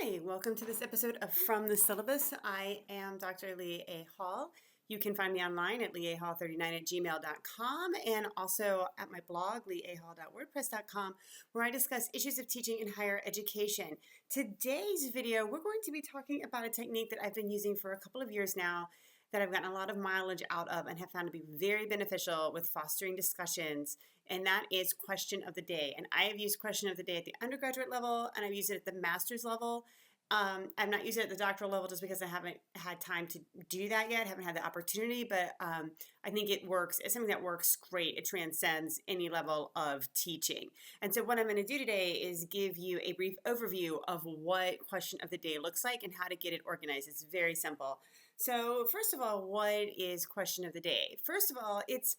Hi, welcome to this episode of From the Syllabus. I am Dr. Leigh A. Hall. You can find me online at leahall39@gmail.com and also at my blog, leahall.wordpress.com, where I discuss issues of teaching in higher education. Today's video, we're going to be talking about a technique that I've been using for a couple of years now that I've gotten a lot of mileage out of and have found to be very beneficial with fostering discussions, and that is question of the day. And I have used question of the day at the undergraduate level, and I've used it at the master's level. I've not used it at the doctoral level just because I haven't had time to do that yet, haven't had the opportunity, but I think it works. It's something that works great. It transcends any level of teaching. And so what I'm going to do today is give you a brief overview of what question of the day looks like and how to get it organized. It's very simple. So first of all, what is question of the day? First of all, it's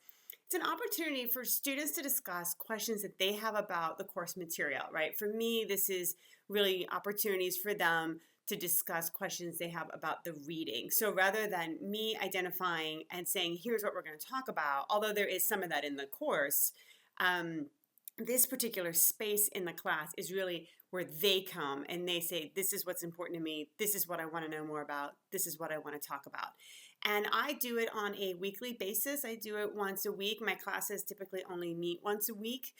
an opportunity for students to discuss questions that they have about the course material, right? For me, this is really opportunities for them to discuss questions they have about the reading. So rather than me identifying and saying, here's what we're going to talk about, although there is some of that in the course, this particular space in the class is really where they come and they say, this is what's important to me. This is what I want to know more about. This is what I want to talk about. And I do it on a weekly basis. I do it once a week. My classes typically only meet once a week.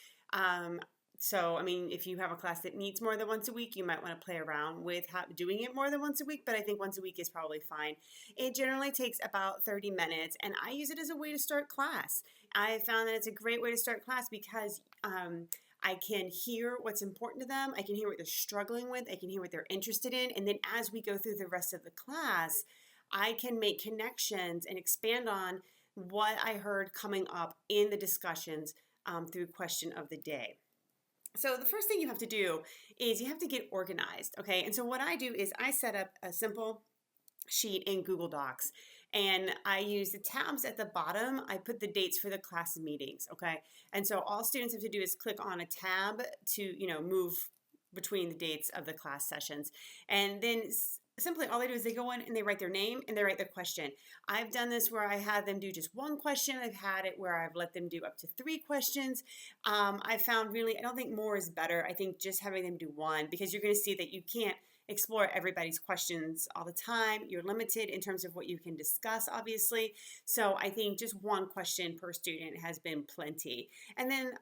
So, I mean, if you have a class that meets more than once a week, you might want to play around with doing it more than once a week, but I think once a week is probably fine. It generally takes about 30 minutes, and I use it as a way to start class. I found that it's a great way to start class because I can hear what's important to them. I can hear what they're struggling with. I can hear what they're interested in. And then as we go through the rest of the class, I can make connections and expand on what I heard coming up in the discussions through question of the day. So the first thing you have to do is you have to get organized, okay? And so what I do is I set up a simple sheet in Google Docs, and I use the tabs at the bottom. I put the dates for the class meetings, okay? And so all students have to do is click on a tab to, move between the dates of the class sessions. And then simply all they do is they go in and they write their name and they write their question. I've done this where I had them do just one question. I've had it where I've let them do up to 3 questions. I found really, I don't think more is better. I think just having them do one, because you're going to see that you can't explore everybody's questions all the time. You're limited in terms of what you can discuss, obviously. So I think just one question per student has been plenty. And then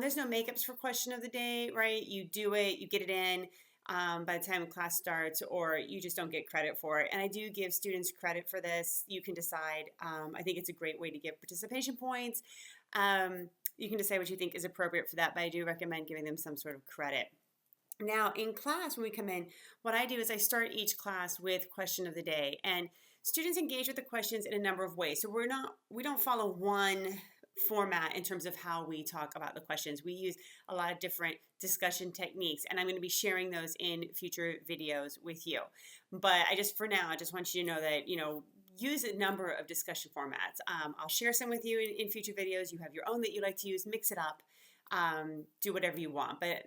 there's no makeups for question of the day, right? You do it, you get it in by the time class starts, or you just don't get credit for it. And I do give students credit for this. You can decide. I think it's a great way to give participation points. You can decide what you think is appropriate for that, but I do recommend giving them some sort of credit. Now, in class, when we come in, what I do is I start each class with question of the day, and students engage with the questions in a number of ways. So we don't follow one format in terms of how we talk about the questions. We use a lot of different discussion techniques, and I'm going to be sharing those in future videos with you. But for now, I just want you to know that, use a number of discussion formats. I'll share some with you in future videos. You have your own that you like to use, mix it up, do whatever you want, but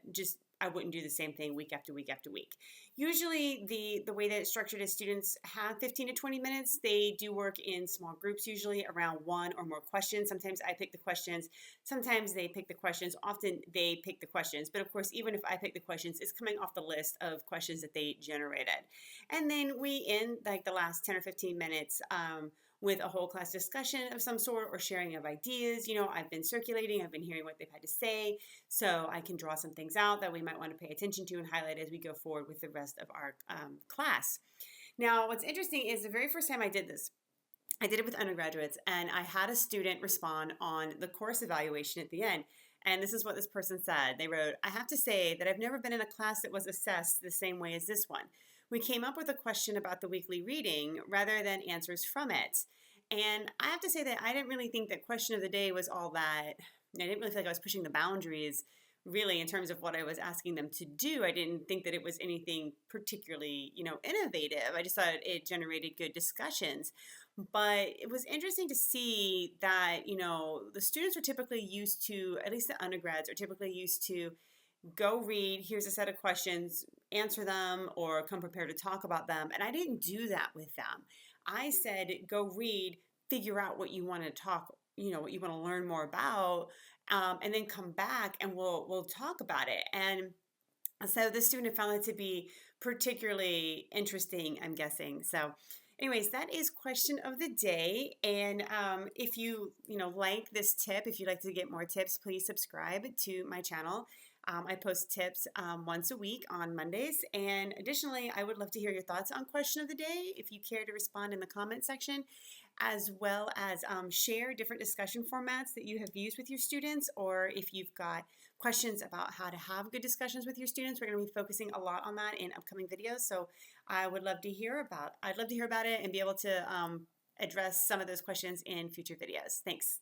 I wouldn't do the same thing week after week after week. Usually the way that it's structured is students have 15 to 20 minutes. They do work in small groups, usually around 1 or more questions. Sometimes I pick the questions. Sometimes they pick the questions. Often they pick the questions. But of course, even if I pick the questions, it's coming off the list of questions that they generated. And then we end like the last 10 or 15 minutes with a whole class discussion of some sort or sharing of ideas. I've been circulating, I've been hearing what they've had to say, so I can draw some things out that we might want to pay attention to and highlight as we go forward with the rest of our class. Now, what's interesting is the very first time I did this, I did it with undergraduates, and I had a student respond on the course evaluation at the end. And this is what this person said. They wrote, "I have to say that I've never been in a class that was assessed the same way as this one. We came up with a question about the weekly reading rather than answers from it." And I have to say that I didn't really think that question of the day was all that, I didn't really feel like I was pushing the boundaries really in terms of what I was asking them to do. I didn't think that it was anything particularly, innovative. I just thought it generated good discussions. But it was interesting to see that, the students are typically used to, at least the undergrads are typically used to go read, here's a set of questions, answer them, or come prepared to talk about them. And I didn't do that with them. I said, go read, figure out what you want to talk, what you want to learn more about, and then come back and we'll talk about it. And so the student found it to be particularly interesting, I'm guessing. So anyways, that is question of the day. And if you like this tip, if you'd like to get more tips, please subscribe to my channel. I post tips once a week on Mondays. And additionally, I would love to hear your thoughts on question of the day if you care to respond in the comment section, as well as share different discussion formats that you have used with your students, or if you've got questions about how to have good discussions with your students. We're going to be focusing a lot on that in upcoming videos. So I'd love to hear about it and be able to address some of those questions in future videos. Thanks.